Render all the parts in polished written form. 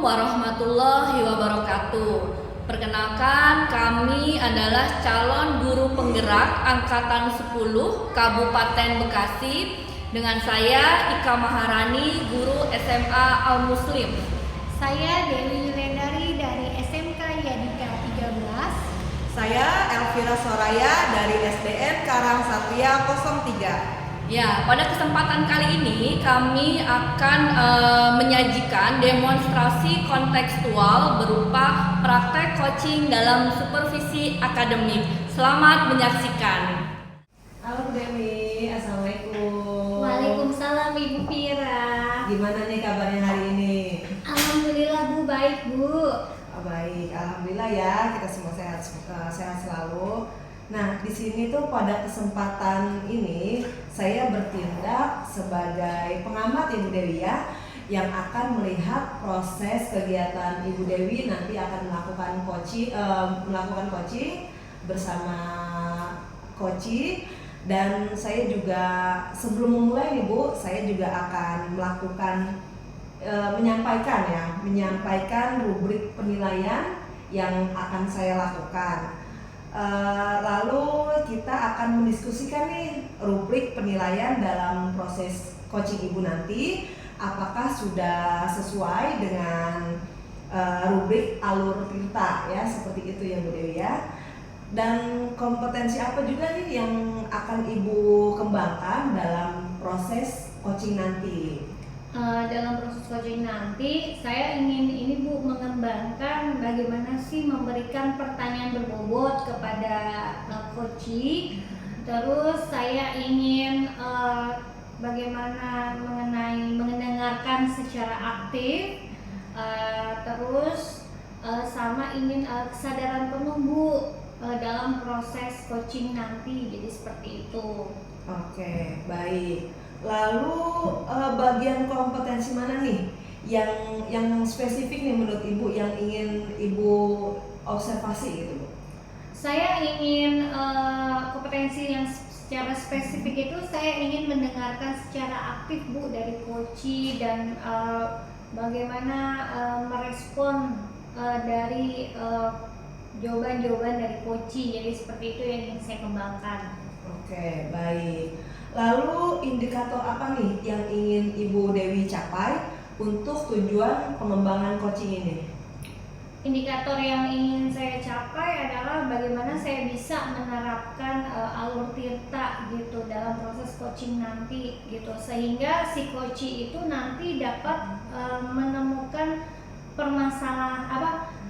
Assalamualaikum warahmatullahi wabarakatuh. Perkenalkan, kami adalah calon guru penggerak angkatan 10 Kabupaten Bekasi. Dengan saya Ika Maharani, guru SMA Al Muslim. Saya Dewi Yulendari dari SMK Yadika 13. Saya Elvira Soraya dari SDN Karang Satria 03. Ya, pada kesempatan kali ini kami akan menyajikan demonstrasi kontekstual berupa praktek coaching dalam supervisi akademik. Selamat menyaksikan. Halo Dewi, Assalamualaikum. Waalaikumsalam Ibu Pira. Gimana nih kabarnya hari ini? Alhamdulillah Bu, baik Bu. Baik, alhamdulillah ya, kita semua sehat selalu. Nah, di sini tuh pada kesempatan ini saya bertindak sebagai pengamat Ibu Dewi ya, yang akan melihat proses kegiatan Ibu Dewi nanti akan melakukan coaching bersama coaching. Dan saya juga sebelum memulai nih Bu, saya juga akan menyampaikan rubrik penilaian yang akan saya lakukan. Lalu kita akan mendiskusikan nih rubrik penilaian dalam proses coaching Ibu nanti, apakah sudah sesuai dengan rubrik alur tirta ya, seperti itu ya Bu Dewi ya. Dan kompetensi apa juga nih yang akan Ibu kembangkan dalam proses coaching nanti? Dalam proses coaching nanti saya ingin ini Bu mengembangkan bagaimana sih memberikan pertanyaan berbobot kepada coaching. Terus saya ingin bagaimana mendengarkan secara aktif. Terus sama ingin kesadaran penuh Bu dalam proses coaching nanti. Jadi seperti itu. Oke, baik. Lalu bagian kompetensi mana nih yang spesifik nih menurut Ibu yang ingin Ibu observasi gitu Bu? Saya ingin kompetensi yang secara spesifik itu saya ingin mendengarkan secara aktif Bu dari coaching dan bagaimana merespon dari jawaban-jawaban dari coaching. Jadi seperti itu yang ingin saya kembangkan. Oke, baik. Lalu indikator apa nih yang ingin Ibu Dewi capai untuk tujuan pengembangan coaching ini? Indikator yang ingin saya capai adalah bagaimana saya bisa menerapkan alur tirta gitu dalam proses coaching nanti gitu, sehingga si coaching itu nanti dapat menemukan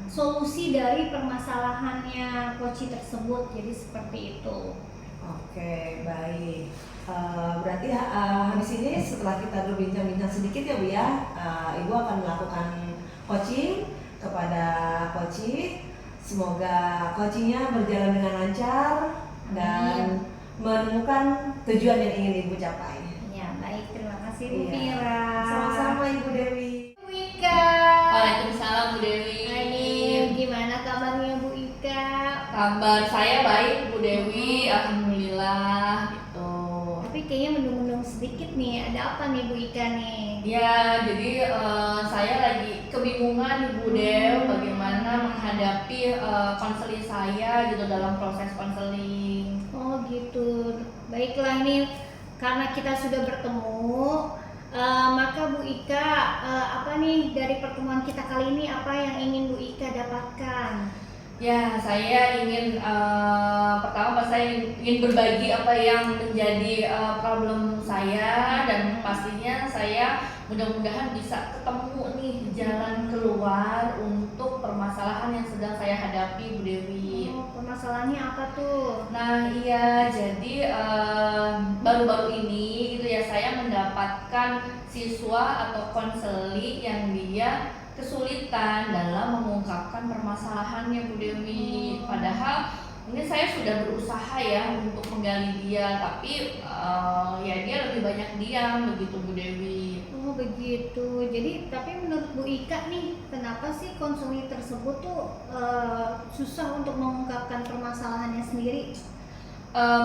solusi dari permasalahannya coaching tersebut. Jadi seperti itu. Oke, baik. Berarti habis ini setelah kita berbincang-bincang sedikit ya Bu ya, Ibu akan melakukan coaching kepada coaching. Semoga coachingnya berjalan dengan lancar dan menemukan tujuan yang ingin Ibu capai. Ya, baik, terima kasih Bu Pira. Sama-sama Ibu Dewi. Bu Ika. Waalaikumsalam Bu Dewi. Gimana kabarnya Bu Ika? Kabar saya baik Bu Dewi, alhamdulillah gitu. Tapi kayaknya mendung-mendung sedikit nih. Ada apa nih Bu Ika nih? Ya, jadi saya lagi kebingungan Bu Dew bagaimana menghadapi konseling saya gitu dalam proses konseling. Oh gitu. Baiklah nih, karena kita sudah bertemu, maka Bu Ika, apa nih dari pertemuan kita kali ini, apa yang ingin Bu Ika dapatkan? Ya, saya ingin pertama saya ingin berbagi apa yang menjadi problem saya, dan pastinya saya mudah-mudahan bisa ketemu nih jalan keluar untuk permasalahan yang sedang saya hadapi Bu Dewi. Oh, permasalahannya apa tuh? Nah iya, jadi baru-baru ini gitu ya saya mendapatkan siswa atau konseli yang dia kesulitan dalam mengungkapkan permasalahannya Bu Dewi. Padahal mungkin saya sudah berusaha ya untuk menggali dia, tapi ya dia lebih banyak diam begitu Bu Dewi. Oh begitu. Jadi tapi menurut Bu Ika nih, kenapa sih konseling tersebut tuh susah untuk mengungkapkan permasalahannya sendiri?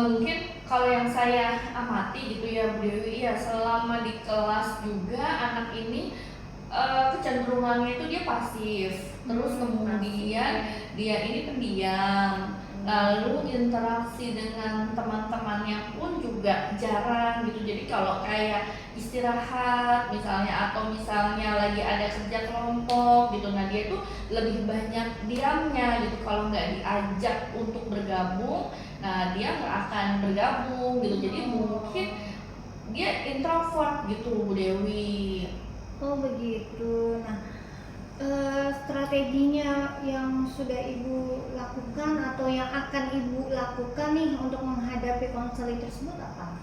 Mungkin kalau yang saya amati gitu ya Bu Dewi, ya selama di kelas juga anak ini kecenderungannya itu dia pasif, terus kemudian dia ini pendiam, lalu interaksi dengan teman-temannya pun juga jarang gitu. Jadi kalau kayak istirahat misalnya atau misalnya lagi ada kerja kelompok gitu, nah dia tuh lebih banyak diamnya gitu. Kalau nggak diajak untuk bergabung, nah dia nggak akan bergabung gitu. Jadi mungkin dia introvert gitu Bu Dewi. Oh begitu. Nah, strateginya yang sudah Ibu lakukan atau yang akan Ibu lakukan nih untuk menghadapi konseling tersebut apa?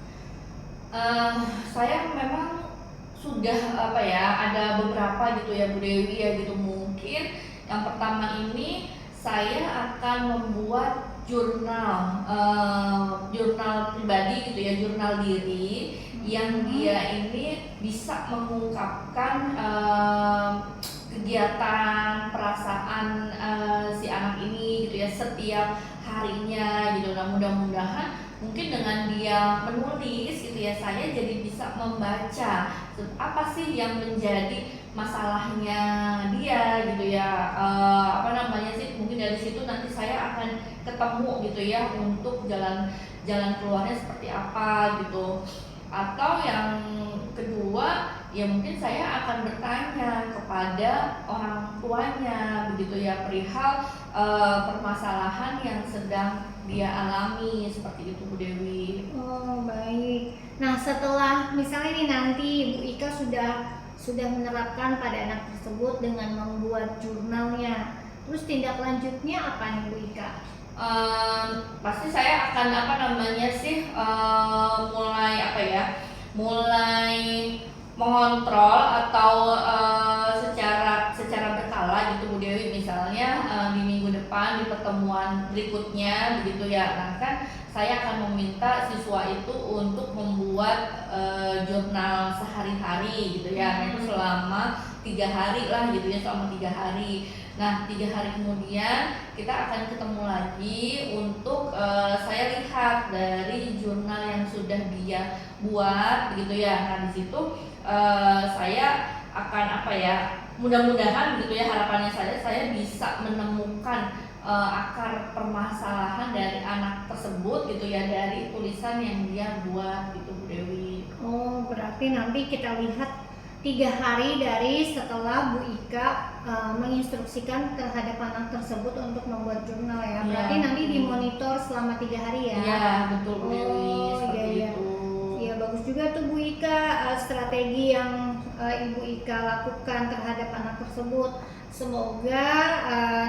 Saya memang sudah apa ya, ada beberapa gitu ya Bu Dewi ya gitu. Mungkin yang pertama ini saya akan membuat jurnal pribadi gitu ya, jurnal diri yang dia ini bisa mengungkapkan kegiatan perasaan si anak ini gitu ya setiap harinya gitu. Nah mudah-mudahan mungkin dengan dia menulis gitu ya, saya jadi bisa membaca apa sih yang menjadi masalahnya dia gitu ya. Apa namanya sih, mungkin dari situ nanti saya akan ketemu gitu ya untuk jalan keluarnya seperti apa gitu. Atau yang kedua ya mungkin saya akan bertanya kepada orang tuanya begitu ya, perihal permasalahan yang sedang dia alami seperti itu Bu Dewi. Oh baik. Nah setelah misalnya nih nanti Bu Ika sudah menerapkan pada anak tersebut dengan membuat jurnalnya, terus tindak lanjutnya apa nih Bu Ika? Pasti saya akan apa namanya sih mulai apa ya, mulai mengontrol atau secara berkala gitu Bu Dewi. Misalnya di minggu depan di pertemuan berikutnya begitu ya, nah kan saya akan meminta siswa itu untuk membuat jurnal sehari-hari gitu ya. Nah, itu selama 3 hari lah gitu ya, selama 3 hari. Nah 3 hari kemudian kita akan ketemu lagi untuk saya lihat dari jurnal yang sudah dia buat begitu ya. Nah di situ saya akan apa ya, mudah-mudahan gitu ya, harapannya saya bisa menemukan akar permasalahan dari anak tersebut gitu ya, dari tulisan yang dia buat gitu Bu Dewi. Oh berarti nanti kita lihat 3 hari dari setelah Bu Ika menginstruksikan terhadap anak tersebut untuk membuat jurnal ya. Berarti Ya, nanti dimonitor selama 3 hari ya. Iya betul Bu Dewi, seperti iya. itu. Iya bagus juga tuh Bu Ika, strategi yang Ibu Ika lakukan terhadap anak tersebut. Semoga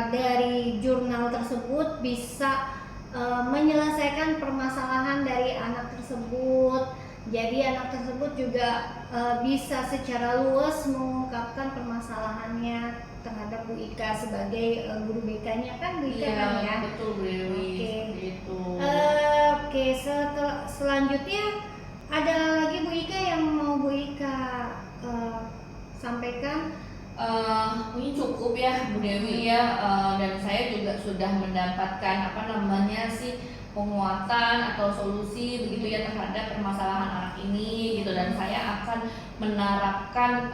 dari jurnal tersebut bisa menyelesaikan permasalahan dari anak tersebut. Jadi anak tersebut juga bisa secara luas mengungkapkan permasalahannya terhadap Bu Ika sebagai guru BK-nya kan Bu Ika Iya kan ya. betul Bu Dewi, Oke. seperti itu. Oke, selanjutnya ada lagi Bu Ika yang mau Bu Ika sampaikan? Ini cukup ya Bu Dewi ya, dan saya juga sudah mendapatkan apa namanya sih, penguatan atau solusi begitu ya terhadap permasalahan anak ini gitu. Dan saya akan menerapkan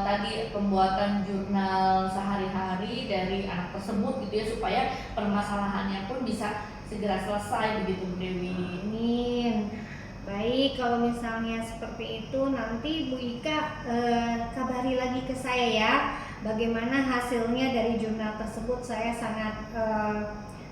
tadi pembuatan jurnal sehari-hari dari anak tersebut gitu ya, supaya permasalahannya pun bisa segera selesai begitu Bu Dewi. Amin. Baik, kalau misalnya seperti itu nanti Bu Ika kabari lagi ke saya ya, bagaimana hasilnya dari jurnal tersebut. Saya sangat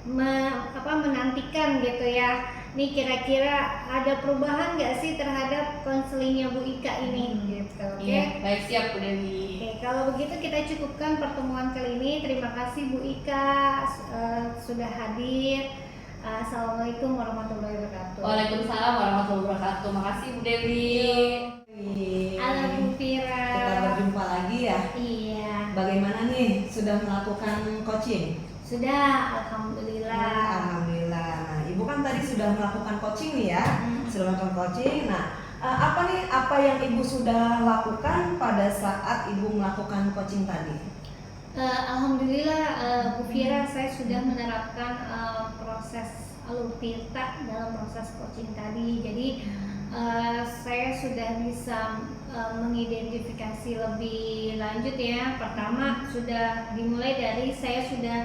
menantikan gitu ya. Nih kira-kira ada perubahan nggak sih terhadap konselingnya Bu Ika ini gitu. Oke. Iya, baik, siap Bu Dewi. Oke, kalau begitu kita cukupkan pertemuan kali ini. Terima kasih Bu Ika sudah hadir. Assalamualaikum warahmatullahi wabarakatuh. Waalaikumsalam warahmatullahi wabarakatuh. Makasih Bu Dewi. Halo Bu Fira. Kita berjumpa lagi ya. Iya. Bagaimana nih, sudah melakukan coaching? Sudah, alhamdulillah. Alhamdulillah. Nah, Ibu kan tadi sudah melakukan coaching nih ya. Sudah melakukan coaching. Nah, apa yang Ibu sudah lakukan pada saat Ibu melakukan coaching tadi? Alhamdulillah Bu Fira, saya sudah menerapkan proses Alur Tirta dalam proses coaching tadi. Jadi saya sudah bisa mengidentifikasi lebih lanjut ya. Pertama sudah dimulai dari saya sudah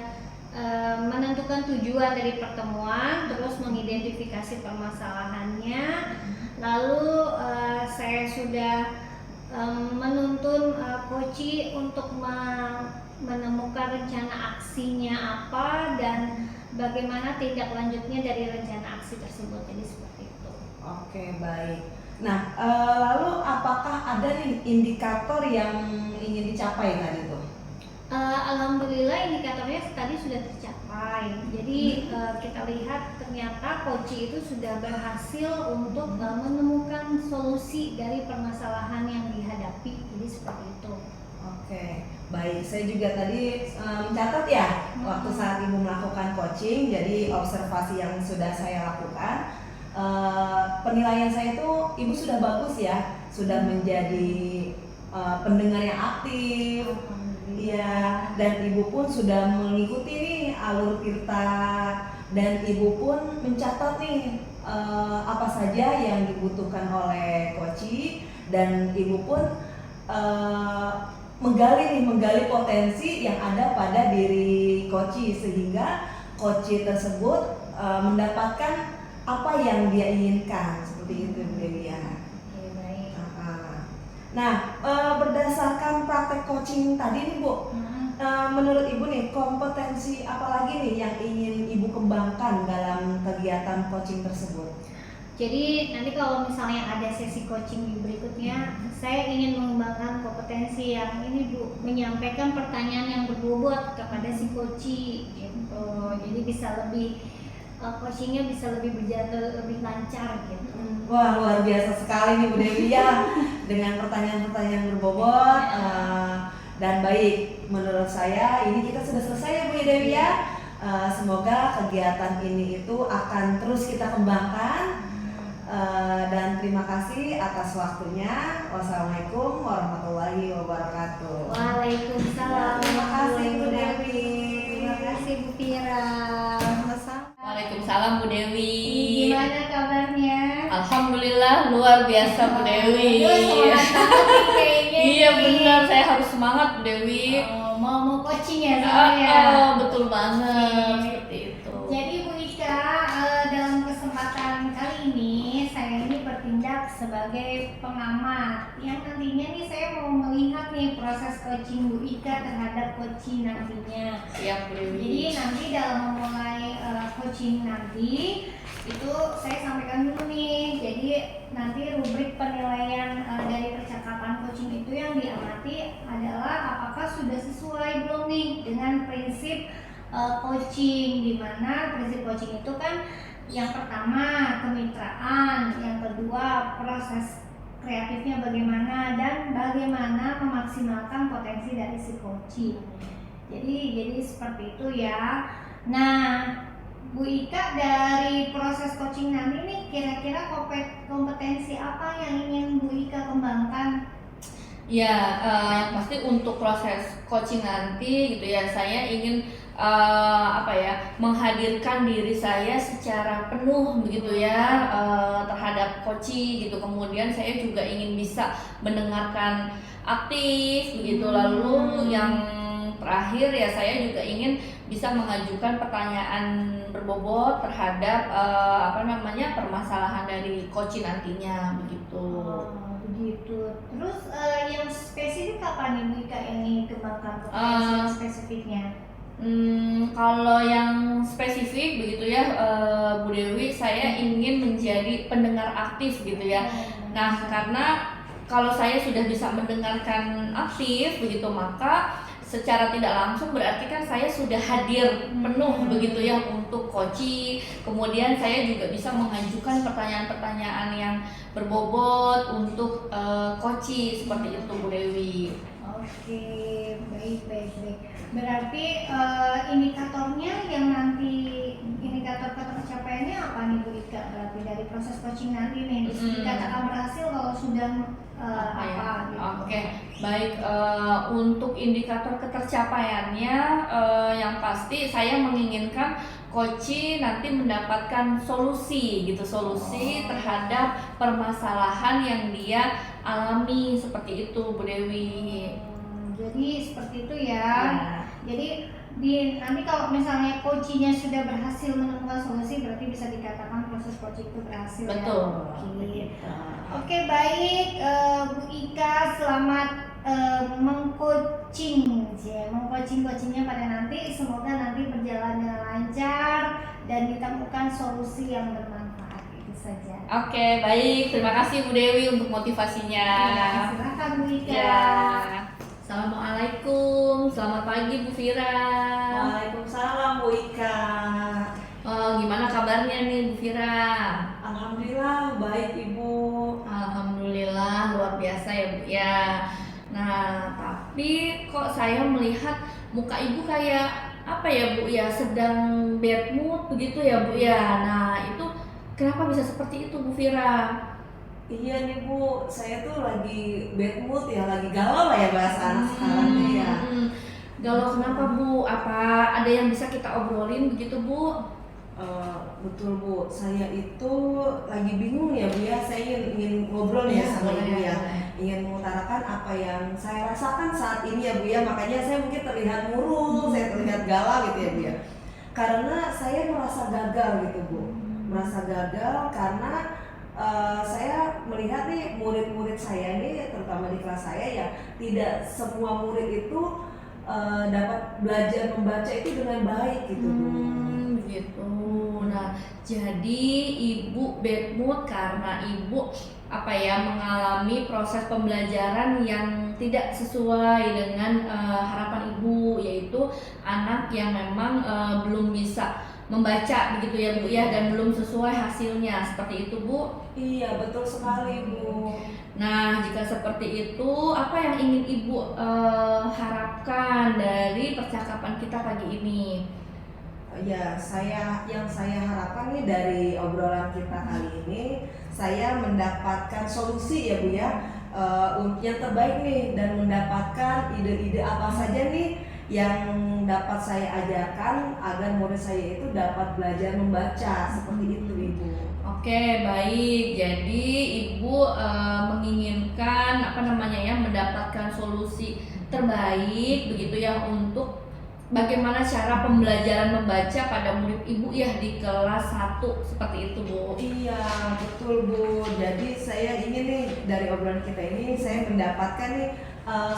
menentukan tujuan dari pertemuan, terus mengidentifikasi permasalahannya, lalu saya sudah menuntun coach untuk menemukan rencana aksinya apa dan bagaimana tindak lanjutnya dari rencana aksi tersebut. Jadi seperti itu. Oke, baik. Nah, lalu apakah ada nih indikator yang ingin dicapai tadi tuh? Alhamdulillah indikatornya tadi sudah tercapai. Jadi kita lihat ternyata coach itu sudah berhasil untuk menemukan solusi dari permasalahan yang dihadapi. Jadi seperti itu. Oke, baik. Saya juga tadi mencatat ya waktu saat Ibu melakukan coaching. Jadi observasi yang sudah saya lakukan, penilaian saya itu Ibu sudah bagus ya, sudah menjadi pendengar yang aktif. Iya, dan Ibu pun sudah mengikuti nih alur Tirta, dan Ibu pun mencatat nih apa saja yang dibutuhkan oleh coach, dan Ibu pun menggali potensi yang ada pada diri coach sehingga coach tersebut mendapatkan apa yang dia inginkan, seperti itu Bu Dewi ya. Nah, berdasarkan praktek coaching tadi nih Bu, menurut Ibu nih kompetensi apa lagi nih yang ingin Ibu kembangkan dalam kegiatan coaching tersebut? Jadi nanti kalau misalnya ada sesi coaching di berikutnya, saya ingin mengembangkan kompetensi yang ini Bu, menyampaikan pertanyaan yang berbobot kepada si coach gitu. Jadi bisa lebih coachingnya bisa lebih berjalan lebih lancar gitu. Wah, luar biasa sekali nih Bu Dewi ya, dengan pertanyaan-pertanyaan berbobot dan baik. Menurut saya ini kita sudah selesai ya Bu Dewi ya. Semoga kegiatan ini itu akan terus kita kembangkan. Dan terima kasih atas waktunya. Wassalamualaikum warahmatullahi wabarakatuh. Waalaikumsalam. Terima kasih Bu Dewi. Terima kasih Bu Fira. Waalaikumsalam Bu Dewi. Gimana kabarnya? Alhamdulillah luar biasa Bu Dewi. Semangat banget nih kayaknya. Iya benar, saya harus semangat Bu Dewi. Mau coaching ya saya. Betul banget seperti itu. Jadi Bu Ika, dalam kesempatan kali ini saya ini bertindak sebagai pengamat yang nantinya nih saya mau melihat nih proses coaching Bu Ika terhadap coaching nantinya. Siap Bu Dewi. Jadi nanti dalam memulai coaching nanti itu saya sampaikan dulu nih. Jadi nanti rubrik penilaian dari percakapan coaching itu yang diamati adalah apakah sudah sesuai belum nih dengan prinsip coaching, di mana prinsip coaching itu kan yang pertama kemitraan, yang kedua proses kreatifnya bagaimana, dan bagaimana memaksimalkan potensi dari si coaching. Jadi seperti itu ya. Nah, Bu Ika, dari proses coaching nanti nih kira-kira kompetensi apa yang ingin Bu Ika kembangkan? Ya, yang pasti untuk proses coaching nanti gitu ya, saya ingin menghadirkan diri saya secara penuh begitu ya terhadap coaching gitu. Kemudian saya juga ingin bisa mendengarkan aktif begitu. Lalu yang terakhir ya, saya juga ingin bisa mengajukan pertanyaan berbobot terhadap permasalahan dari coaching nantinya begitu. Begitu. Terus yang spesifik apa nih Bu Ika ini kembangkan kompetensi spesifiknya? Kalau yang spesifik begitu ya Bu Dewi, saya ingin menjadi pendengar aktif gitu ya. Nah, karena kalau saya sudah bisa mendengarkan aktif begitu, maka secara tidak langsung berarti kan saya sudah hadir penuh begitu ya untuk coaching. Kemudian saya juga bisa mengajukan pertanyaan-pertanyaan yang berbobot untuk coaching seperti itu Bu Dewi. Oke, baik. Berarti indikatornya yang nanti indikator ketercapaiannya apa nih Bu Ika? Berarti dari proses coaching nanti nih dikatakan berhasil kalau sudah gitu. Oke, baik. Untuk indikator ketercapaiannya yang pasti saya menginginkan coach nanti mendapatkan solusi terhadap permasalahan yang dia alami seperti itu Bu Dewi. Jadi seperti itu ya. Ya. Jadi nanti kalau misalnya coachingnya sudah berhasil menemukan solusi, berarti bisa dikatakan proses coaching itu berhasil. Betul. Ya? Oke, baik, Bu Ika, selamat mengcoachingnya pada nanti. Semoga nanti berjalan dengan lancar dan ditemukan solusi yang bermanfaat. Itu saja. Oke, baik. Terima kasih Bu Dewi untuk motivasinya. Ya, silakan Bu Ika. Ya. Assalamualaikum. Selamat pagi Bu Vira. Waalaikumsalam Bu Ika. Gimana kabarnya nih Bu Vira? Alhamdulillah baik Ibu. Alhamdulillah luar biasa ya Bu ya. Nah, tapi kok saya melihat muka Ibu kayak apa ya Bu ya, sedang bad mood begitu ya Bu ya. Nah, itu kenapa bisa seperti itu Bu Vira? Iya nih Bu, saya tuh lagi bad mood ya, lagi galau lah ya bahasa anak sekarang nih ya. Galau kenapa Bu? Apa ada yang bisa kita obrolin begitu Bu? Betul Bu, saya itu lagi bingung ya Bu ya, saya ingin ngobrol ya sama Ibu ya. Ingin mengutarakan apa yang saya rasakan saat ini ya Bu ya, makanya saya mungkin terlihat murung, saya terlihat galau gitu ya Bu ya. Karena saya merasa gagal gitu Bu, merasa gagal karena saya melihat nih murid-murid saya nih, terutama di kelas saya ya, tidak semua murid itu dapat belajar membaca itu dengan baik gitu Bu. Gitu. Nah, jadi Ibu bad mood karena Ibu mengalami proses pembelajaran yang tidak sesuai dengan harapan Ibu, yaitu anak yang memang belum bisa membaca begitu ya Bu ya, dan belum sesuai hasilnya, seperti itu Bu? Iya betul sekali Bu. Nah, jika seperti itu, apa yang ingin Ibu harapkan dari percakapan kita pagi ini? Ya, yang saya harapkan nih dari obrolan kita kali ini, saya mendapatkan solusi ya Bu ya, yang terbaik nih, dan mendapatkan ide-ide apa saja nih yang dapat saya ajarkan agar murid saya itu dapat belajar membaca, seperti itu Ibu. Oke, baik. Jadi Ibu menginginkan mendapatkan solusi terbaik begitu ya untuk bagaimana cara pembelajaran membaca pada murid Ibu ya di kelas 1, seperti itu Bu. Iya betul Bu. Jadi saya ingin nih dari obrolan kita ini saya mendapatkan nih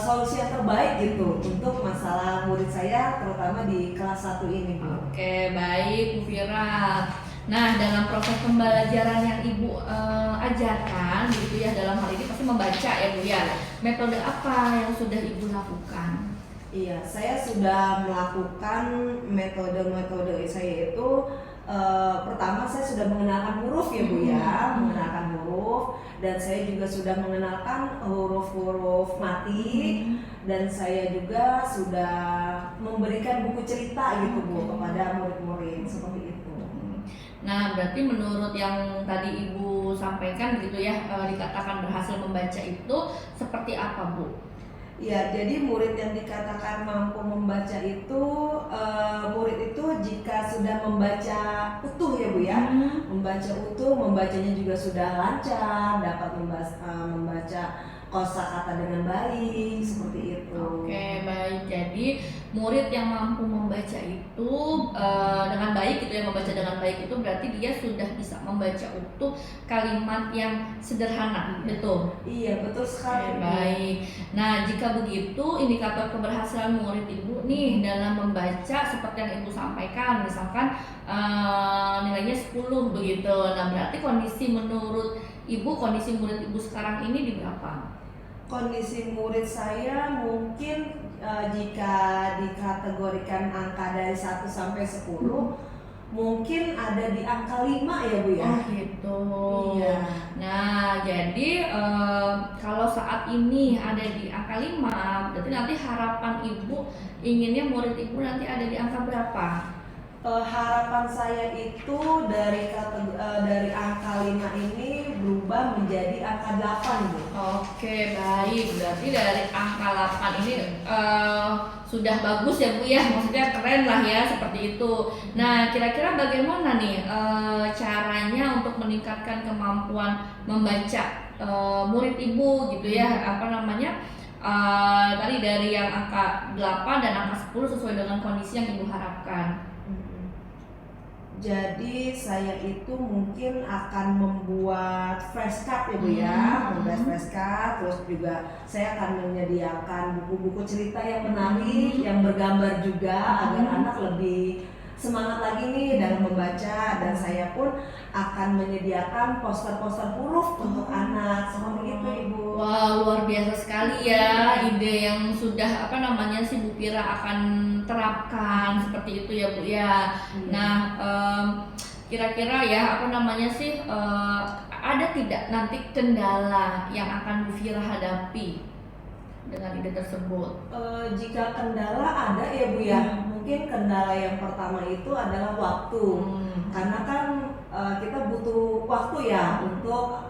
solusi yang terbaik gitu untuk masalah murid saya, terutama di kelas 1 ini Bu. Oke, baik Bu Vira. Nah, dalam proses pembelajaran yang Ibu ajarkan begitu ya, dalam hal ini pasti membaca ya Bu ya. Metode apa yang sudah Ibu lakukan? Iya, saya sudah melakukan metode-metode saya itu. Pertama saya sudah mengenalkan huruf ya Bu ya, mengenalkan huruf, dan saya juga sudah mengenalkan huruf-huruf mati, dan saya juga sudah memberikan buku cerita gitu Bu kepada murid-murid, seperti itu. Nah, berarti menurut yang tadi Ibu sampaikan gitu ya, dikatakan berhasil membaca itu seperti apa Bu? Ya, jadi murid yang dikatakan mampu membaca itu, murid itu jika sudah membaca utuh ya Bu ya, membaca utuh, membacanya juga sudah lancar, dapat membaca kosakata dengan baik, seperti itu. Oke, baik. Jadi murid yang mampu membaca itu dengan baik gitu ya, membaca dengan baik itu berarti dia sudah bisa membaca utuh kalimat yang sederhana, betul? Iya, betul sekali. Oke, baik. Nah, jika begitu indikator keberhasilan murid Ibu nih dalam membaca seperti yang Ibu sampaikan, misalkan nilainya 10 begitu. Nah, berarti kondisi menurut Ibu, kondisi murid Ibu sekarang ini di berapa? Kondisi murid saya mungkin jika dikategorikan angka dari 1 sampai 10 mungkin ada di angka 5 ya Bu ya. Oh gitu. Iya. Nah, jadi kalau saat ini ada di angka 5, berarti nanti harapan Ibu inginnya murid Ibu nanti ada di angka berapa? Harapan saya itu dari angka 5 ini berubah menjadi angka 8 Bu. Oke, baik. Berarti dari angka 8 ini sudah bagus ya Bu ya, maksudnya keren lah ya, seperti itu. Nah, kira-kira bagaimana nih caranya untuk meningkatkan kemampuan membaca murid ibu gitu ya, apa namanya, tadi dari yang angka 8 dan angka 10 sesuai dengan kondisi yang ibu harapkan. Jadi saya itu mungkin akan membuat flashcard ya Bu ya, membuat flashcard, terus juga saya akan menyediakan buku-buku cerita yang menarik, yang bergambar juga agar anak lebih semangat lagi nih dalam membaca, dan saya pun akan menyediakan poster-poster huruf untuk anak seperti itu Ibu. Wah, luar biasa sekali ya ide yang sudah apa namanya sih Bu Fira akan terapkan seperti itu ya Bu ya. Nah, kira-kira ya apa namanya sih, ada tidak nanti kendala yang akan Bu Fira hadapi dengan ide tersebut? Jika kendala ada ya Bu ya, mungkin kendala yang pertama itu adalah waktu. Karena kan kita butuh waktu ya untuk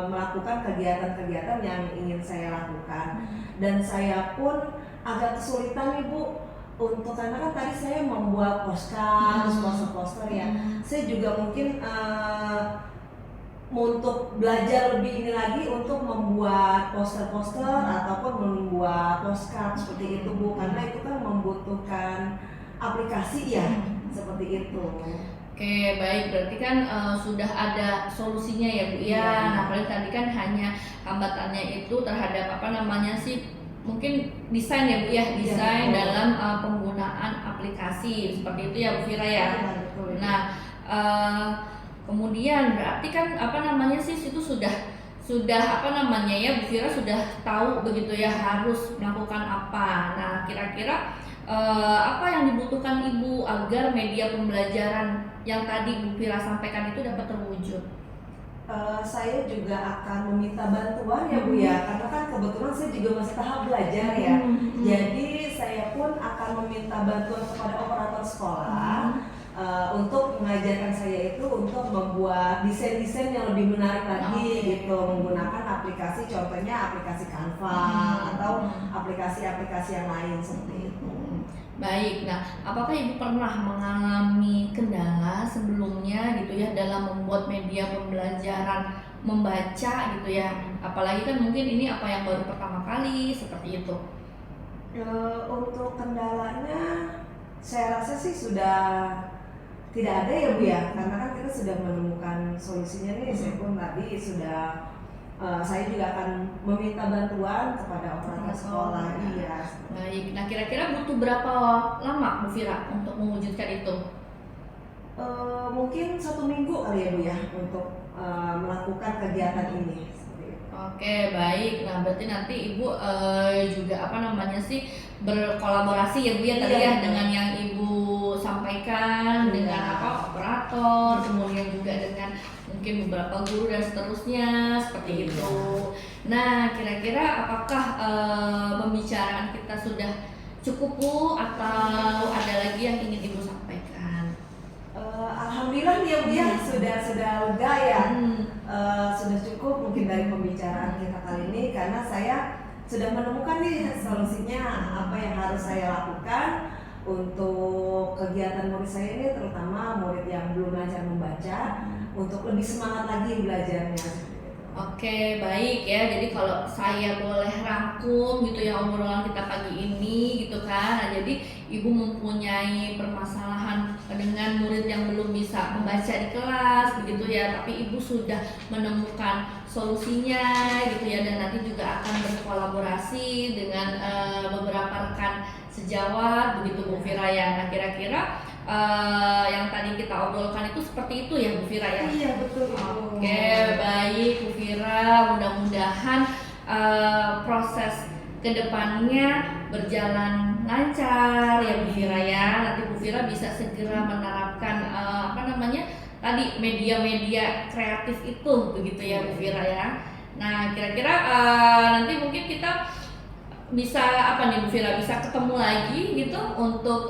melakukan kegiatan-kegiatan yang ingin saya lakukan. Dan saya pun agak kesulitan nih Bu, untuk karena kan tadi saya membuat postcard, poster-poster ya. Saya juga mungkin untuk belajar lebih ini lagi untuk membuat poster-poster ataupun membuat postcard seperti itu Bu, karena itu kan membutuhkan aplikasi ya, seperti itu. Oke, baik, berarti kan sudah ada solusinya ya Bu ya. Nah, paling tadi kan hanya hambatannya itu terhadap apa namanya sih, mungkin desain ya Bu ya, desain dalam penggunaan aplikasi seperti itu ya Bu Fira ya. Nah, kemudian berarti kan apa namanya sih itu sudah apa namanya ya, Bu Fira sudah tahu begitu ya harus melakukan apa. Nah, kira-kira apa yang dibutuhkan Ibu agar media pembelajaran yang tadi Bu Fira sampaikan itu dapat terwujud? Saya juga akan meminta bantuan ya Bu ya, karena kan kebetulan saya juga masih tahap belajar ya. Jadi saya pun akan meminta bantuan kepada operator sekolah untuk mengajarkan saya itu untuk membuat desain-desain yang lebih menarik lagi gitu, menggunakan aplikasi, contohnya aplikasi Canva atau aplikasi-aplikasi yang lain seperti itu. Baik, nah apakah Ibu pernah mengalami kendala sebelumnya gitu ya dalam membuat media pembelajaran membaca gitu ya? Apalagi kan mungkin ini apa yang baru pertama kali seperti itu. Untuk kendalanya saya rasa sih sudah tidak ada ya Bu ya, karena kan kita sudah menemukan solusinya nih. Saya pun tadi sudah saya juga akan meminta bantuan kepada operator sekolah. Iya. Baik, nah kira-kira butuh berapa lama Bu Fira untuk mewujudkan itu? Mungkin 1 minggu kali ya Bu ya untuk melakukan kegiatan ini. Oke, baik. Nah, berarti nanti Ibu juga apa namanya sih berkolaborasi ya Bu ya tadi ya dengan yang Ibu sampaikan dengan apa operator, kemudian juga dengan mungkin beberapa guru dan seterusnya seperti itu. Nah, kira-kira apakah pembicaraan kita sudah cukup Bu atau ada lagi yang ingin Ibu sampaikan? Alhamdulillah ya Bu ya, sudah lega ya. Sudah cukup mungkin dari pembicaraan kita kali ini, karena saya sudah menemukan nih solusinya apa yang harus saya lakukan untuk kegiatan murid saya ini, terutama murid yang belum belajar membaca, untuk lebih semangat lagi belajarnya. Oke, baik ya. Jadi kalau saya boleh rangkum gitu ya obrolan kita pagi ini gitu kan. Nah, jadi Ibu mempunyai permasalahan dengan murid yang belum bisa membaca di kelas begitu ya, tapi Ibu sudah menemukan solusinya gitu ya, dan nanti juga akan berkolaborasi dengan beberapa rekan sejawat begitu Bu Fira ya. Nah, kira-kira yang tadi kita obrolkan itu seperti itu ya Bu Fira ya? Iya betul. Oke, baik Bu Fira, mudah-mudahan proses kedepannya berjalan lancar ya Bu Fira ya. Nanti Bu Fira bisa segera menerapkan apa namanya tadi media-media kreatif itu begitu ya Bu Fira ya. Nah, kira-kira nanti mungkin kita bisa apa nih Bu Fira, bisa ketemu lagi gitu untuk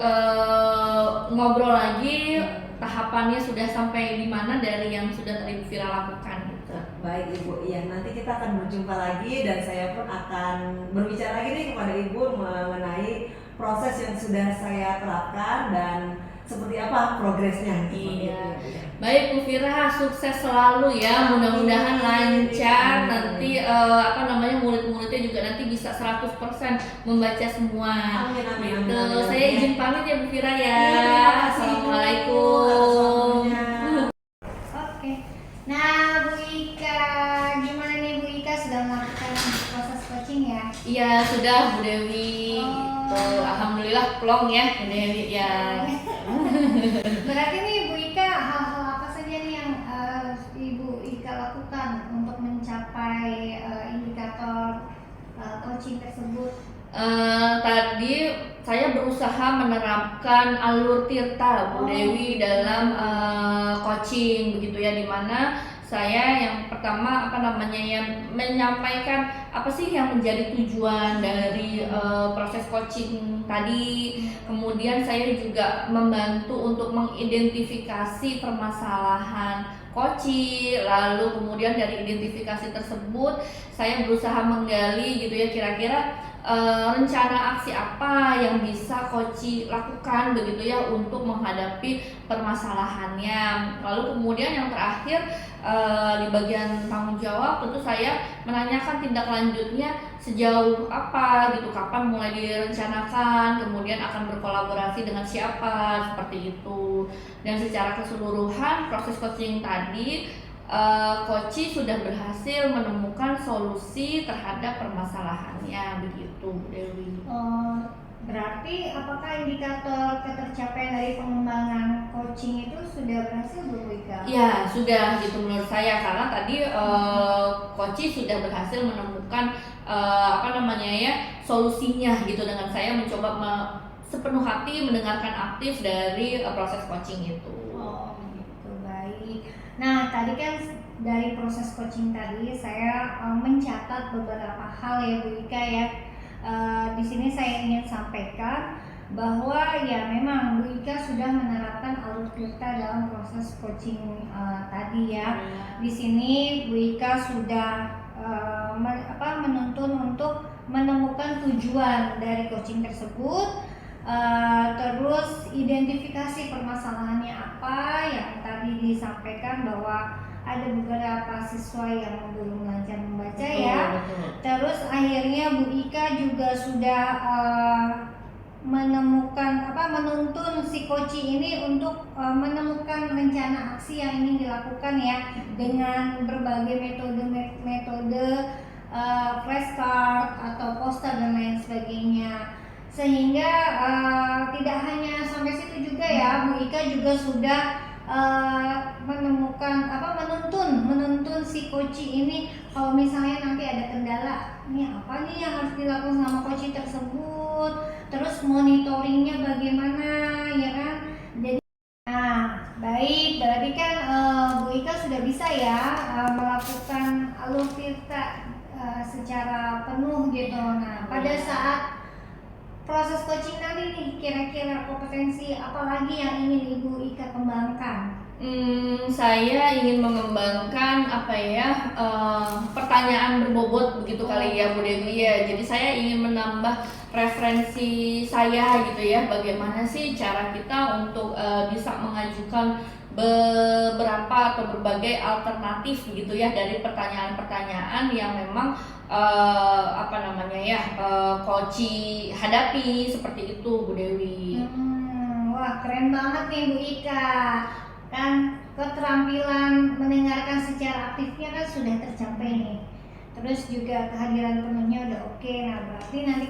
ngobrol lagi tahapannya sudah sampai di mana dari yang sudah tadi Bu Fira lakukan gitu. Baik Ibu, iya nanti kita akan berjumpa lagi dan saya pun akan berbicara lagi nih kepada Ibu mengenai proses yang sudah saya terapkan, dan seperti apa progresnya. Iya. Baik Bu Fira, sukses selalu ya. Mudah-mudahan lancar nanti murid-muridnya juga nanti bisa 100% membaca semua. Amin, amin, Gitu. amin, amin. Saya izin pamit ya Bu Fira ya. Iya, terima kasih, Bu. Assalamualaikum. Oke. Nah, Bu Ika, gimana nih Bu Ika sudah melakukan proses coaching ya? Iya, sudah Bu Dewi. Oh. Tuh, alhamdulillah plong ya Bu Dewi ya. Berarti nih Bu Ika, hal-hal apa saja nih yang Ibu Ika lakukan untuk mencapai indikator coaching tersebut? Tadi saya berusaha menerapkan alur Tirta Bu Dewi dalam coaching begitu ya, dimana saya yang pertama menyampaikan apa sih yang menjadi tujuan dari proses coaching tadi. Kemudian saya juga membantu untuk mengidentifikasi permasalahan coaching, lalu kemudian dari identifikasi tersebut saya berusaha menggali gitu ya, kira-kira rencana aksi apa yang bisa coach lakukan begitu ya untuk menghadapi permasalahannya. Lalu kemudian yang terakhir di bagian tanggung jawab tentu saya menanyakan tindak lanjutnya sejauh apa gitu, kapan mulai direncanakan, kemudian akan berkolaborasi dengan siapa, seperti itu. Dan secara keseluruhan proses coaching tadi Koci sudah berhasil menemukan solusi terhadap permasalahannya, begitu Dewi. Berarti apakah indikator ketercapaian dari pengembangan coaching itu sudah berhasil Bu Ika? Ya sudah gitu menurut saya, karena tadi Koci sudah berhasil menemukan solusinya gitu, dengan saya mencoba sepenuh hati mendengarkan aktif dari proses coaching itu. Oh gitu, baik. Nah tadi kan dari proses coaching tadi saya mencatat beberapa hal ya Bu Ika ya. Di sini saya ingin sampaikan bahwa ya memang Bu Ika sudah menerapkan alur Tirta dalam proses coaching tadi ya. Di sini Bu Ika sudah menuntun untuk menemukan tujuan dari coaching tersebut, terus identifikasi permasalahannya apa yang tadi disampaikan bahwa ada beberapa siswa yang belum lancar membaca ya. Betul. Terus akhirnya Bu Ika juga sudah menuntun si coach ini untuk menemukan rencana aksi yang ingin dilakukan ya, dengan berbagai metode flashcard atau poster dan lain sebagainya. Sehingga tidak hanya sampai situ juga ya, Bu Ika juga sudah menuntun si coach ini kalau misalnya nanti ada kendala, ini apa nih yang harus dilakukan sama coach tersebut, terus monitoringnya bagaimana ya kan. Jadi baik, berarti kan Bu Ika sudah bisa ya melakukan alur Tirta secara penuh gitu. Nah pada saat proses coaching nanti nih, kira-kira kompetensi apa lagi yang ingin Ibu Ika kembangkan? Saya ingin mengembangkan pertanyaan berbobot begitu kali ya Bu Dewi ya. Jadi saya ingin menambah referensi saya gitu ya, bagaimana sih cara kita untuk bisa mengajukan beberapa atau berbagai alternatif gitu ya dari pertanyaan-pertanyaan yang memang coach hadapi, seperti itu Bu Dewi. Wah keren banget nih Bu Ika, kan keterampilan mendengarkan secara aktifnya kan sudah tercapai nih, terus juga kehadiran penuhnya udah oke. Nah berarti nanti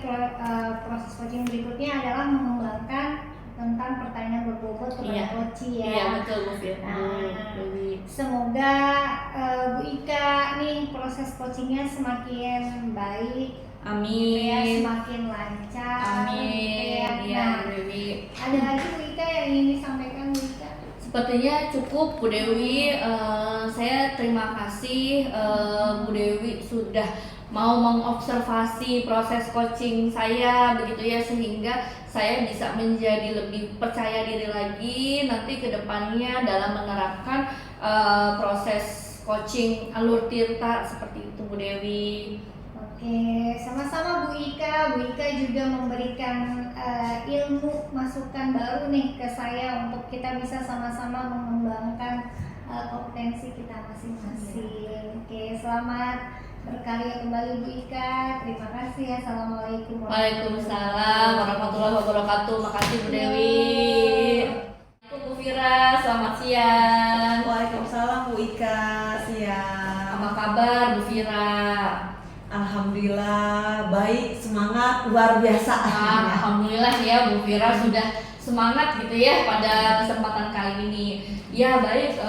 proses coaching berikutnya adalah mengembangkan tentang pertanyaan berbobot kepada coach ya. Iya betul Bu Fira. Semoga Bu Ika nih proses coachingnya semakin baik. Amin. Ya, semakin lancar. Amin. Nah, Dewi. ada lagi Bu Ika yang ingin disampaikan Bu Ika? Sepertinya cukup Bu Dewi. Saya terima kasih Bu Dewi sudah mau mengobservasi proses coaching saya begitu ya, sehingga saya bisa menjadi lebih percaya diri lagi nanti ke depannya dalam menerapkan proses coaching alur Tirta seperti itu Bu Dewi. Oke, sama-sama Bu Ika. Bu Ika juga memberikan ilmu masukan baru nih ke saya untuk kita bisa sama-sama mengembangkan kompetensi kita masing-masing. Oke, selamat berkarya kembali Bu Ika. Terima kasih ya. Assalamualaikum Waalaikumsalam warahmatullahi wabarakatuh. Makasih Bu Dewi. Bu Fira, selamat siang. Waalaikumsalam Bu Ika, siang. Apa kabar Bu Fira? Alhamdulillah baik, semangat luar biasa. Alhamdulillah ya Bu Fira sudah semangat gitu ya pada kesempatan kali ini. Ya baik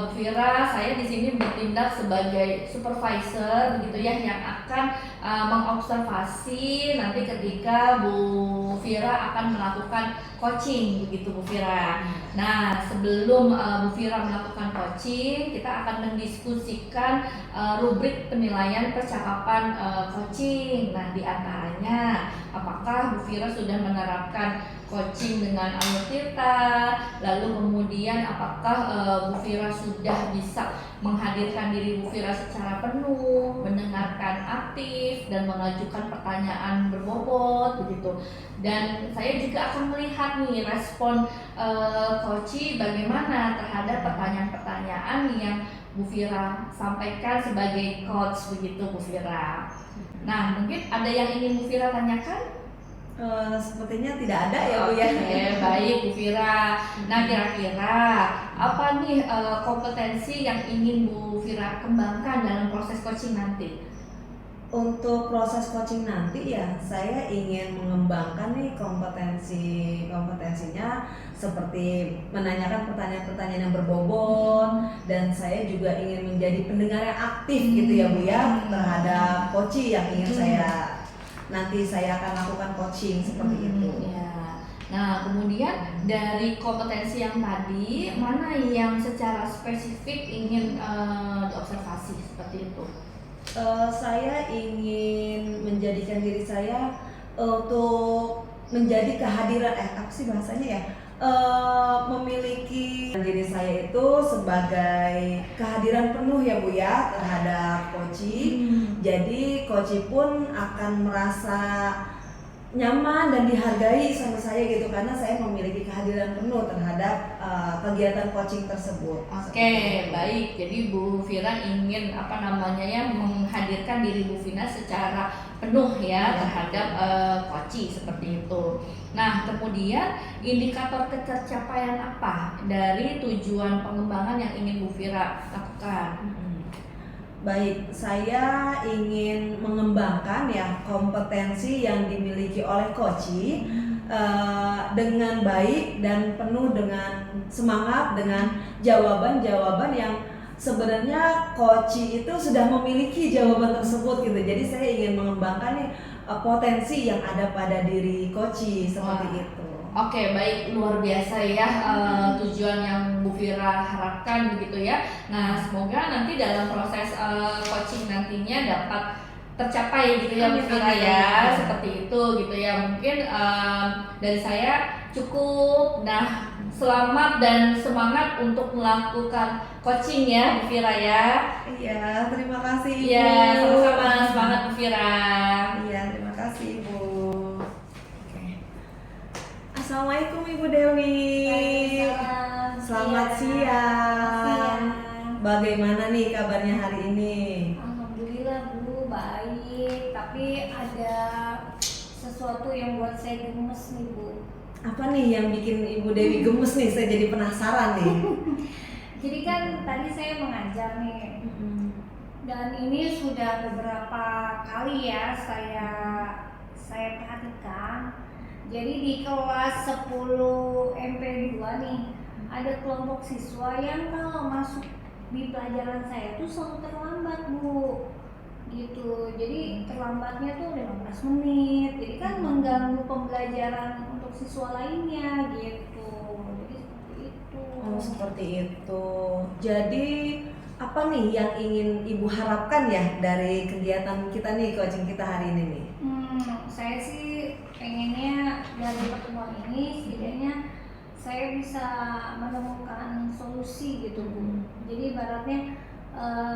Bu Fira, saya di sini bertindak sebagai supervisor begitu ya yang akan mengobservasi nanti ketika Bu Fira akan melakukan coaching begitu Bu Fira. Nah sebelum Bu Fira melakukan coaching, kita akan mendiskusikan rubrik penilaian percakapan coaching. Nah di antaranya apakah Bu Fira sudah menerapkan coaching dengan Ayu Tirta, lalu kemudian apakah Bu Fira sudah bisa menghadirkan diri Bu Fira secara penuh, mendengarkan aktif dan mengajukan pertanyaan berbobot begitu. Dan saya juga akan melihat nih respon coach bagaimana terhadap pertanyaan-pertanyaan yang Bu Fira sampaikan sebagai coach begitu Bu Fira. Nah mungkin ada yang ingin Bu Fira tanyakan? Sepertinya tidak ada ya Bu ya. Oke, baik Bu Fira. Nah kira-kira apa nih kompetensi yang ingin Bu Fira kembangkan dalam proses coaching nanti? Untuk proses coaching nanti ya saya ingin mengembangkan nih kompetensinya seperti menanyakan pertanyaan-pertanyaan yang berbobot, dan saya juga ingin menjadi pendengar yang aktif gitu ya Bu ya terhadap coaching yang ingin saya akan lakukan coaching seperti itu. Ya. Nah, kemudian dari kompetensi yang tadi, mana yang secara spesifik ingin diobservasi seperti itu? Saya ingin menjadikan diri saya untuk menjadi kehadiran apa sih bahasanya ya? Memiliki diri saya itu sebagai kehadiran penuh ya Bu ya terhadap coaching. Jadi coaching pun akan merasa nyaman dan dihargai sama saya gitu karena saya memiliki kehadiran penuh terhadap kegiatan coaching tersebut. Oke, baik. Jadi Bu Fira ingin menghadirkan diri Bu Fira secara penuh ya terhadap coaching seperti itu. Nah, kemudian indikator ketercapaian apa dari tujuan pengembangan yang ingin Bu Fira lakukan? Baik, saya ingin mengembangkan ya kompetensi yang dimiliki oleh coaching dengan baik dan penuh dengan semangat, dengan jawaban-jawaban yang sebenarnya coaching itu sudah memiliki jawaban tersebut gitu. Jadi saya ingin mengembangkan nih potensi yang ada pada diri coaching seperti itu. Oke, baik, luar biasa ya tujuan yang Bu Fira harapkan begitu ya. Nah, semoga nanti dalam proses coaching nantinya dapat tercapai gitu ya Bu Fira ya, seperti itu gitu ya. Mungkin dari saya cukup. Nah, selamat dan semangat untuk melakukan coaching ya Bu Fira ya. Iya, terima kasih Ibu. Iya, sama-sama, semangat Bu Fira. Iya, terima kasih Ibu. Assalamualaikum Ibu Dewi. Selamat siang. Bagaimana nih kabarnya hari ini? Alhamdulillah Bu, baik. Tapi ada sesuatu yang buat saya gemes nih Bu. Apa nih yang bikin Ibu Dewi gemes nih? Saya jadi penasaran nih. Jadi kan tadi saya mengajar nih, dan ini sudah beberapa kali ya saya perhatikan. Jadi di kelas 10 MP2 nih ada kelompok siswa yang kalau masuk di pelajaran saya tuh selalu terlambat Bu, gitu. Jadi terlambatnya tuh 15 menit. Jadi kan mengganggu pembelajaran untuk siswa lainnya gitu. Jadi seperti itu. Oh, seperti itu. Jadi apa nih yang ingin Ibu harapkan ya dari kegiatan kita nih, coaching kita hari ini nih? Saya sih pengennya dari pertemuan ini setidaknya saya bisa menemukan solusi gitu Bu. Jadi ibaratnya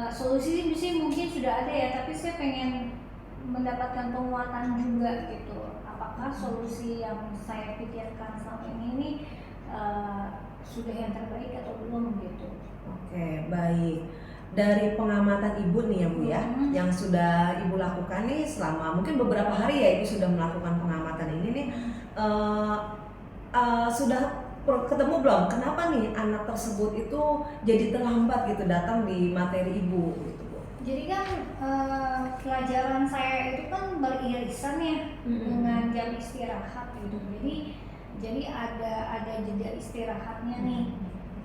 solusi sih mungkin sudah ada ya, tapi saya pengen mendapatkan penguatan juga gitu. Apakah solusi yang saya pikirkan selama ini sudah yang terbaik atau belum gitu. Oke, baik. Dari pengamatan Ibu nih ya Bu ya, yang sudah Ibu lakukan nih selama mungkin beberapa hari ya Ibu sudah melakukan pengamatan ini nih, sudah ketemu belum? Kenapa nih anak tersebut itu jadi terlambat gitu datang di materi Ibu gitu Bu? Jadi kan pelajaran saya itu kan beririsan ya dengan jam istirahat gitu. Jadi ada jeda istirahatnya nih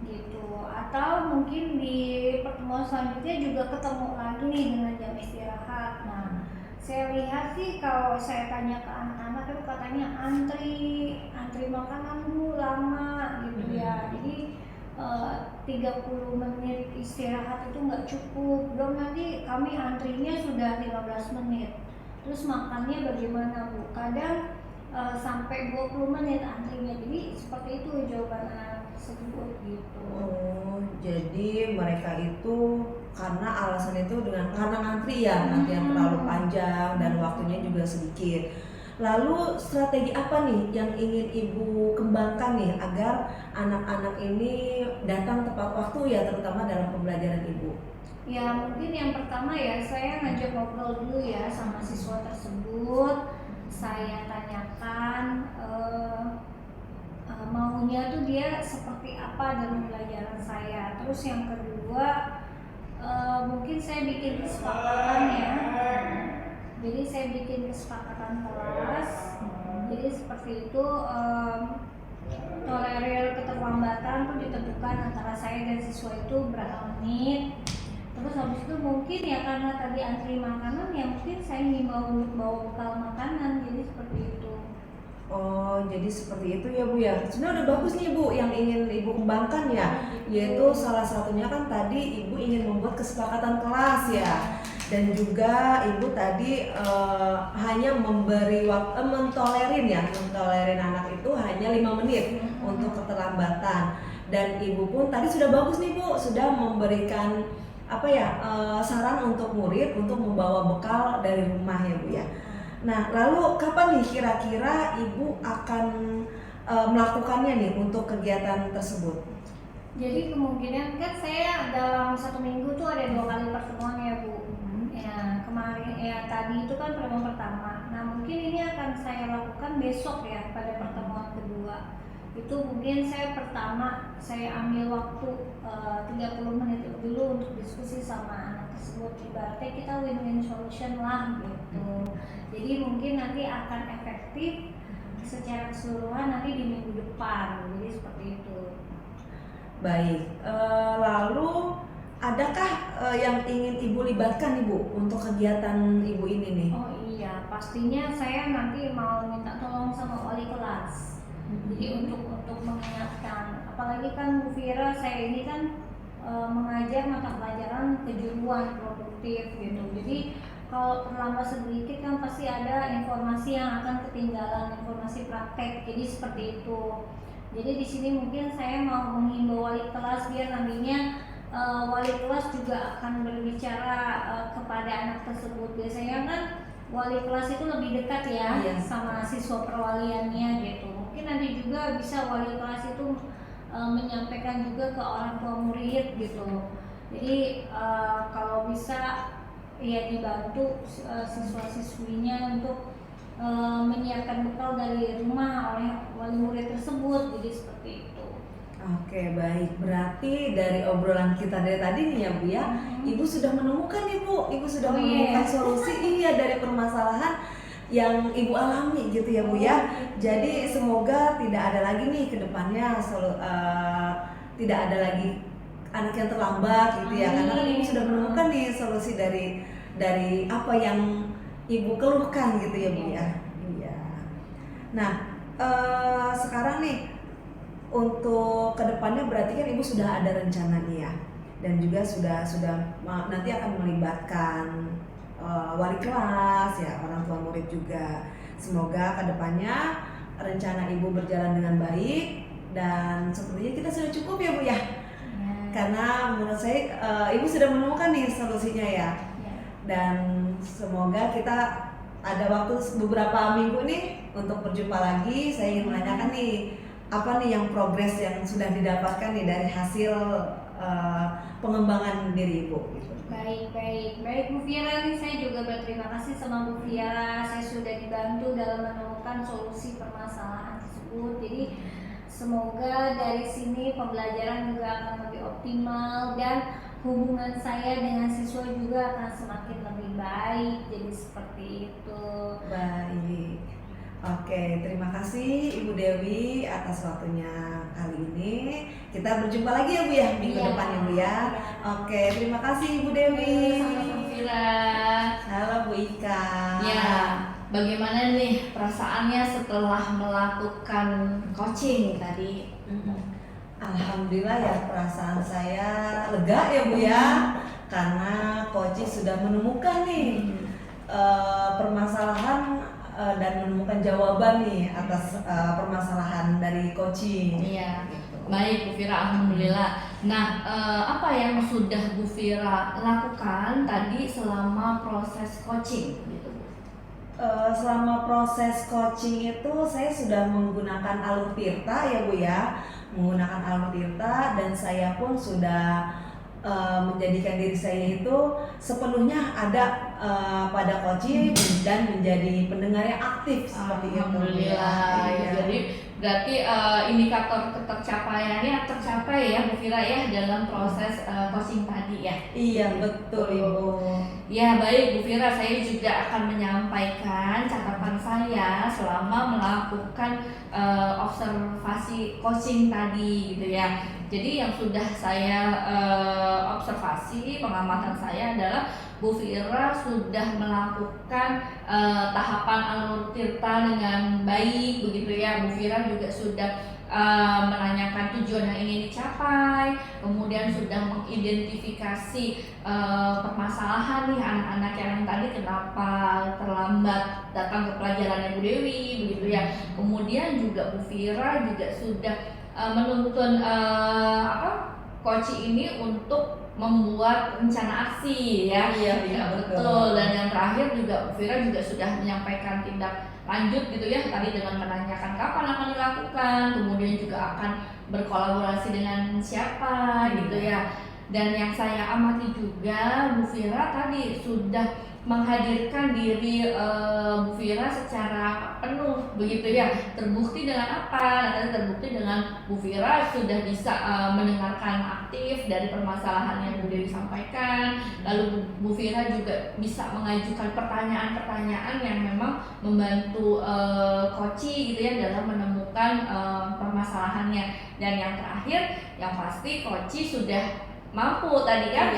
gitu. Atau mungkin di pertemuan selanjutnya juga ketemu lagi nih dengan jam istirahat. Nah, saya lihat sih kalau saya tanya ke anak-anak itu katanya antri makanan dulu lama gitu ya. Jadi 30 menit istirahat itu nggak cukup, belum nanti kami antrinya sudah 15 menit. Terus makannya bagaimana Bu? Kadang sampai 20 menit antrinya. Jadi seperti itu jawaban anak tersebut gitu. Oh, jadi mereka itu karena alasan itu karena ngantri ya, nanti yang terlalu panjang dan waktunya juga sedikit. Lalu strategi apa nih yang ingin Ibu kembangkan nih agar anak-anak ini datang tepat waktu ya, terutama dalam pembelajaran Ibu? Ya mungkin yang pertama ya saya ngajak ngobrol dulu ya sama siswa tersebut. Saya tanyakan maunya tuh dia seperti apa dalam pelajaran saya. Terus yang kedua mungkin saya bikin kesepakatan ya. Jadi saya bikin kesepakatan kelas. Jadi seperti itu tolerir keterlambatan tuh ditentukan antara saya dan siswa itu berapa menit. Terus habis itu mungkin ya karena tadi antri makanan ya mungkin saya himbau untuk bawa bekal makanan. Jadi seperti itu. Oh, jadi seperti itu ya Bu ya. Sebenarnya udah bagus nih Bu yang ingin Ibu kembangkan ya. Yaitu salah satunya kan tadi Ibu ingin membuat kesepakatan kelas ya. Dan juga Ibu tadi hanya memberi waktu, mentolerin anak itu hanya 5 menit untuk keterlambatan. Dan Ibu pun tadi sudah bagus nih Bu, sudah memberikan saran untuk murid untuk membawa bekal dari rumah ya Bu ya. Nah, lalu kapan nih kira-kira Ibu akan melakukannya nih untuk kegiatan tersebut? Jadi kemungkinan kan saya dalam 1 minggu tuh ada 2 kali pertemuan ya Bu. Ya kemarin ya tadi itu kan pertemuan pertama. Nah mungkin ini akan saya lakukan besok ya pada pertemuan kedua. Itu mungkin saya ambil waktu 30 menit dulu untuk diskusi sama anak tersebut. Ibaratnya kita win-win solution lah gitu. Jadi mungkin nanti akan efektif secara keseluruhan nanti di minggu depan. Jadi seperti itu. Baik, lalu adakah yang ingin Ibu libatkan Ibu untuk kegiatan Ibu ini nih? Oh iya, pastinya saya nanti mau minta tolong sama wali kelas. Jadi untuk mengingatkan, apalagi kan Bu Fira saya ini kan mengajar mata pelajaran kejuruan produktif gitu. Jadi kalau terlambat sedikit kan pasti ada informasi yang akan ketinggalan, informasi praktek. Jadi seperti itu. Jadi di sini mungkin saya mau menghimbau wali kelas biar nantinya wali kelas juga akan berbicara kepada anak tersebut. Biasanya kan wali kelas itu lebih dekat ya sama siswa perwaliannya gitu. Mungkin nanti juga bisa wali kelas itu menyampaikan juga ke orang tua murid gitu. Jadi kalau bisa ya dibantu siswa-siswinya untuk menyiapkan bekal dari rumah oleh wali murid tersebut. Jadi seperti itu. Oke, baik. Berarti dari obrolan kita dari tadi nih ya Bu ya, Ibu sudah menemukan nih Bu, Ibu sudah menemukan solusi dari permasalahan yang Ibu alami gitu ya Bu ya. Jadi semoga tidak ada lagi nih ke depannya tidak ada lagi anak yang terlambat gitu ya. Karena kan Ibu sudah menemukan nih solusi dari apa yang Ibu keluhkan gitu ya Bu ya. Iya. Nah, sekarang nih untuk kedepannya berarti kan Ibu sudah ada rencana nih ya, dan juga sudah nanti akan melibatkan wali kelas ya, orang tua murid juga. Semoga kedepannya rencana Ibu berjalan dengan baik dan sepertinya kita sudah cukup ya Bu ya. Karena menurut saya Ibu sudah menemukan nih solusinya ya. Dan semoga kita ada waktu beberapa minggu nih untuk berjumpa lagi. Saya ingin menanyakan nih, apa nih yang progres yang sudah didapatkan nih dari hasil pengembangan diri Ibu gitu. Baik Bu Fira, nih saya juga berterima kasih sama Bu Fira. Saya sudah dibantu dalam menemukan solusi permasalahan tersebut. Jadi semoga dari sini pembelajaran juga akan lebih optimal dan hubungan saya dengan siswa juga akan semakin lebih baik. Jadi seperti itu. Baik. Oke, terima kasih Ibu Dewi atas waktunya kali ini. Kita berjumpa lagi ya Bu ya minggu depan ya Bu ya. Oke, terima kasih Ibu Dewi. Sama Bu Fira. Halo Bu Ika. Ya, bagaimana nih perasaannya setelah melakukan coaching tadi? Alhamdulillah ya, perasaan saya lega ya Bu ya, karena coaching sudah menemukan nih permasalahan dan menemukan jawaban nih atas permasalahan dari coaching. Iya, baik Bu Fira, alhamdulillah. Nah, apa yang sudah Bu Fira lakukan tadi selama proses coaching gitu Bu? Selama proses coaching itu saya sudah menggunakan alur Tirta ya Bu ya, menggunakan alur Tirta, dan saya pun sudah menjadikan diri saya itu sepenuhnya ada pada coaching dan menjadi pendengar yang aktif seperti itu. Alhamdulillah. Ya. Jadi berarti indikator ketercapaiannya tercapai ya Bu Fira ya dalam proses coaching tadi ya. Iya betul Ibu. Ya baik Bu Fira, saya juga akan menyampaikan catatan saya selama melakukan observasi coaching tadi gitu ya. Jadi yang sudah saya observasi, pengamatan saya adalah Bu Fira sudah melakukan tahapan alur Tirta dengan baik begitu ya. Bu Fira juga sudah menanyakan tujuan yang ingin dicapai, kemudian sudah mengidentifikasi permasalahan nih anak-anak yang tadi kenapa terlambat datang ke pelajarannya Bu Dewi begitu ya. Kemudian juga Bu Fira juga sudah menuntun coach ini untuk membuat rencana aksi ya. Iya, betul. Dan yang terakhir juga Bu Fira juga sudah menyampaikan tindak lanjut gitu ya, tadi dengan menanyakan kapan akan dilakukan, kemudian juga akan berkolaborasi dengan siapa gitu ya. Dan yang saya amati juga Bu Fira tadi sudah menghadirkan diri Bu Fira secara penuh begitu ya. Terbukti dengan apa? Nah, terbukti dengan Bu Fira sudah bisa mendengarkan aktif dari permasalahan yang Bu Dewi sampaikan. Lalu Bu Fira juga bisa mengajukan pertanyaan-pertanyaan yang memang membantu coach gitu ya dalam menemukan permasalahannya. Dan yang terakhir, yang pasti coach sudah mampu tadi kan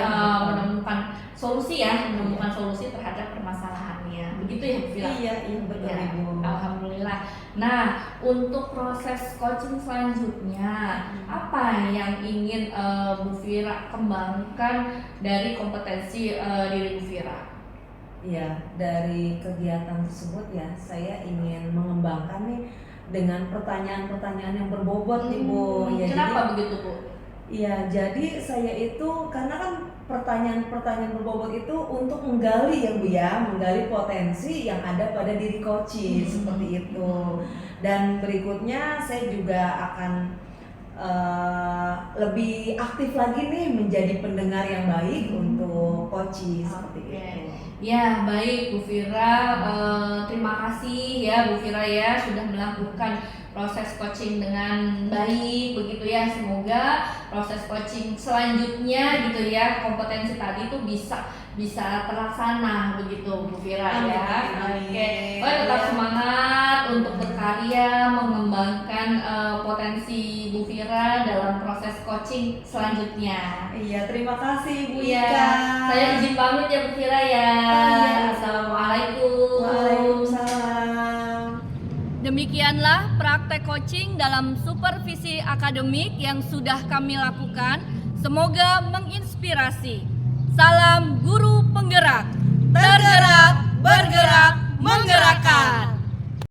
menemukan solusi ya, menemukan solusi terhadap permasalahannya. Begitu ya Bu Fira? Iya betul Ya, Ibu. alhamdulillah. Nah, untuk proses coaching selanjutnya, apa yang ingin Bu Fira kembangkan dari kompetensi diri Bu Fira? Ya, dari kegiatan tersebut ya, saya ingin mengembangkan nih dengan pertanyaan-pertanyaan yang berbobot nih Bu. Ya, Kenapa begitu Bu? Iya, jadi saya itu karena kan pertanyaan-pertanyaan berbobot itu untuk menggali ya Bu ya, menggali potensi yang ada pada diri coach seperti itu. Dan berikutnya saya juga akan lebih aktif lagi nih menjadi pendengar yang baik untuk coach seperti itu. Ya baik Bu Fira, terima kasih ya Bu Fira ya sudah melakukan proses coaching dengan baik begitu ya. Semoga proses coaching selanjutnya gitu ya, kompetensi tadi itu bisa terlaksana begitu Bu Fira ya. Oke, tetap semangat untuk berkarya mengembangkan potensi Bu Fira dalam proses coaching selanjutnya. Iya, terima kasih Bu Iya, Ika. saya izin pamit ya Bu Fira ya. Assalamualaikum. Waalaikumsalam. Demikianlah praktek coaching dalam supervisi akademik yang sudah kami lakukan. Semoga menginspirasi. Salam guru penggerak. Tergerak